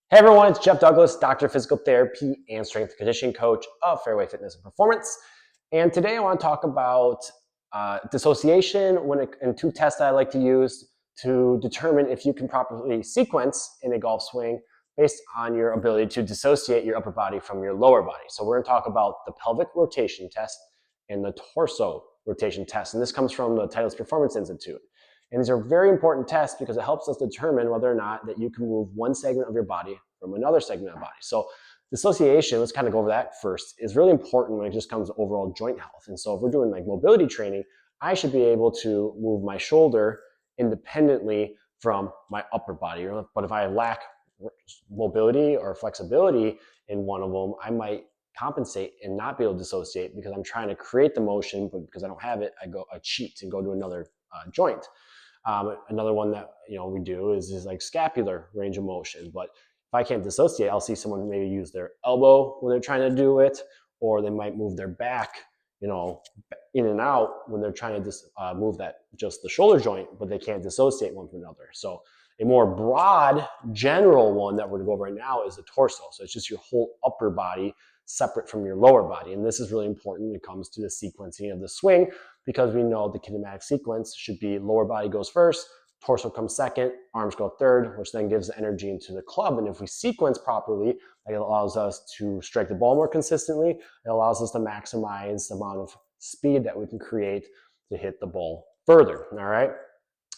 Hey everyone, it's Jeff Douglas, Doctor of Physical Therapy and Strength and Conditioning Coach of Fairway Fitness and Performance. And today I want to talk about dissociation and two tests that I like to use to determine if you can properly sequence in a golf swing based on your ability to dissociate your upper body from your lower body. So we're going to talk about the pelvic rotation test and the torso rotation test. And this comes from the Titleist Performance Institute. And these are very important tests because it helps us determine whether or not that you can move one segment of your body from another segment of the body. So dissociation, let's kind of go over that first, is really important when it just comes to overall joint health. And so if we're doing like mobility training, I should be able to move my shoulder independently from my upper body. But if I lack mobility or flexibility in one of them, I might compensate and not be able to dissociate because I'm trying to create the motion, but because I don't have it, I cheat and go to another joint. Another one that we do is like scapular range of motion. But if I can't dissociate, I'll see someone maybe use their elbow when they're trying to do it, or they might move their back, in and out when they're trying to move that just the shoulder joint, but they can't dissociate one from another. So a more broad, general one that we're going to go over right now is the torso. So it's just your whole upper body separate from your lower body. And this is really important when it comes to the sequencing of the swing, because we know the kinematic sequence should be lower body goes first, torso comes second, arms go third, which then gives the energy into the club. And if we sequence properly, it allows us to strike the ball more consistently. It allows us to maximize the amount of speed that we can create to hit the ball further. All right.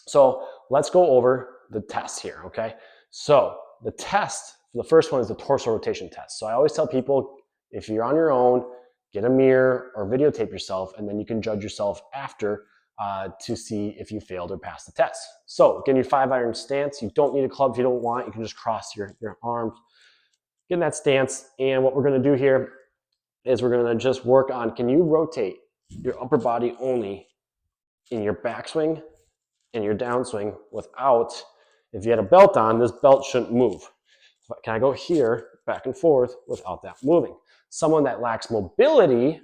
So let's go over the tests here. Okay. So the test, the first one is the torso rotation test. So I always tell people, if you're on your own, get a mirror or videotape yourself, and then you can judge yourself after to see if you failed or passed the test. So get in your 5-iron stance. You don't need a club if you don't want. You can just cross your arms. Get in that stance. And what we're going to do here is we're going to just work on, can you rotate your upper body only in your backswing and your downswing without, if you had a belt on, this belt shouldn't move. Can I go here, back and forth, without that moving? Someone that lacks mobility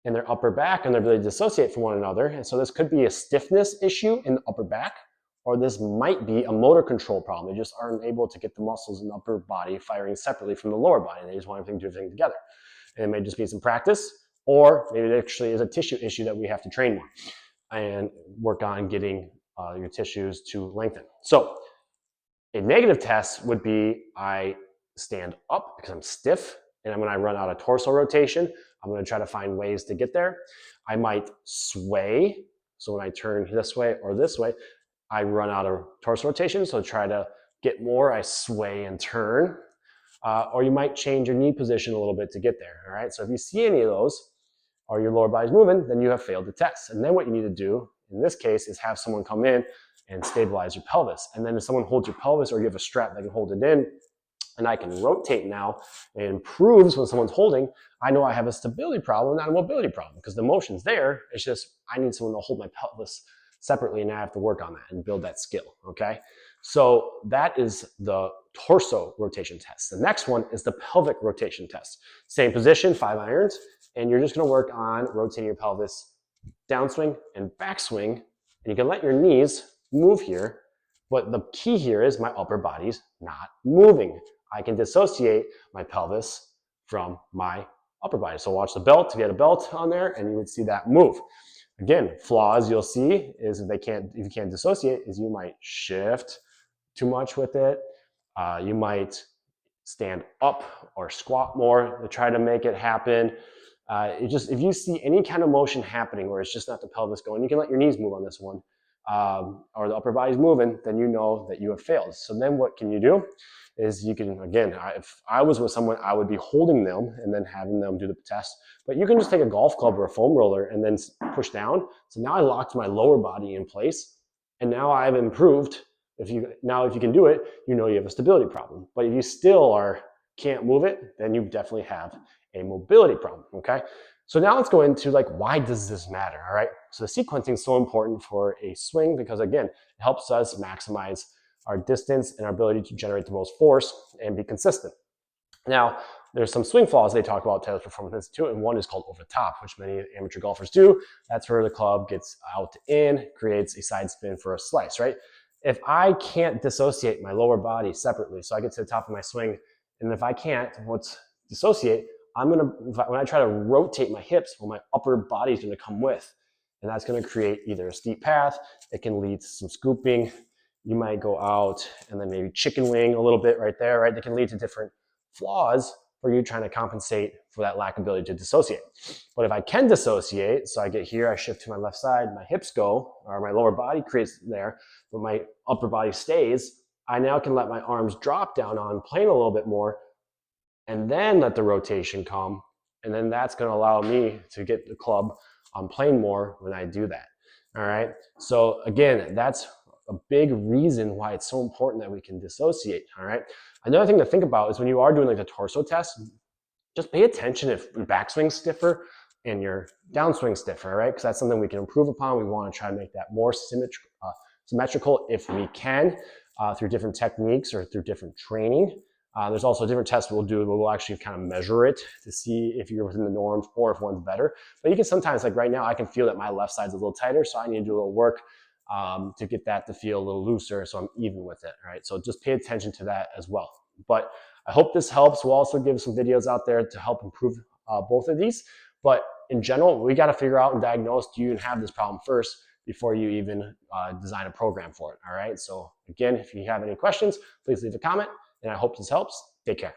in their upper back and their ability to dissociate from one another, and so this could be a stiffness issue in the upper back, or this might be a motor control problem. They just aren't able to get the muscles in the upper body firing separately from the lower body. They just want everything to do everything together. And it may just be some practice, or maybe it actually is a tissue issue that we have to train more and work on getting your tissues to lengthen. So a negative test would be I stand up because I'm stiff, and when I run out of torso rotation, I'm going to try to find ways to get there. I might sway. So when I turn this way or this way, I run out of torso rotation. So try to get more, I sway and turn. Or you might change your knee position a little bit to get there. All right. So if you see any of those, or your lower body's moving, then you have failed the test. And then what you need to do in this case is have someone come in and stabilize your pelvis. And then if someone holds your pelvis, or you have a strap that can hold it in, and I can rotate now, it improves when someone's holding, I know I have a stability problem, not a mobility problem, because the motion's there. It's just I need someone to hold my pelvis separately, and I have to work on that and build that skill. Okay, so that is the torso rotation test. The next one is the pelvic rotation test. Same position, 5 irons, and you're just going to work on rotating your pelvis downswing and backswing, and you can let your knees move here, but the key here is my upper body's not moving. I can dissociate my pelvis from my upper body. So watch the belt. If you had a belt on there, and you would see that move. Again, flaws you'll see is if you can't dissociate, is you might shift too much with it. You might stand up or squat more to try to make it happen. If you see any kind of motion happening where it's just not the pelvis going, you can let your knees move on this one, or the upper body's moving, then you know that you have failed. So then what can you do is you can, again, if I was with someone, I would be holding them and then having them do the test. But you can just take a golf club or a foam roller and then push down. So now I locked my lower body in place, and now I've improved. If you can do it, you know you have a stability problem. But if you still can't move it, then you definitely have a mobility problem. Okay. So now let's go into why does this matter? All right. So the sequencing is so important for a swing because, again, it helps us maximize our distance and our ability to generate the most force and be consistent. Now, there's some swing flaws they talk about Titleist Performance Institute, and one is called over the top, which many amateur golfers do. That's where the club gets out in, creates a side spin for a slice, right? If I can't dissociate my lower body separately, so I get to the top of my swing, and if I can't, what's dissociate, when I try to rotate my hips, well, my upper body is gonna come with, and that's gonna create either a steep path, it can lead to some scooping, you might go out and then maybe chicken wing a little bit right there, right? That can lead to different flaws for you trying to compensate for that lack of ability to dissociate. But if I can dissociate, so I get here, I shift to my left side, my hips go, or my lower body creates there, but my upper body stays, I now can let my arms drop down on plane a little bit more, and then let the rotation come, and then that's going to allow me to get the club on plane more when I do that. All right. So again, that's a big reason why it's so important that we can dissociate. All right. Another thing to think about is when you are doing like the torso test, just pay attention if your backswing's stiffer and your downswing stiffer, right? Because that's something we can improve upon. We want to try to make that more symmetrical if we can through different techniques or through different training. There's also different tests we'll do where we'll actually kind of measure it to see if you're within the norms or if one's better. But you can sometimes, like right now, I can feel that my left side's a little tighter, so I need to do a little work to get that to feel a little looser so I'm even with it, right? So just pay attention to that as well. But I hope this helps. We'll also give some videos out there to help improve both of these. But in general, we got to figure out and diagnose, do you have this problem first before you even design a program for it, all right? So again, if you have any questions, please leave a comment, and I hope this helps. Take care.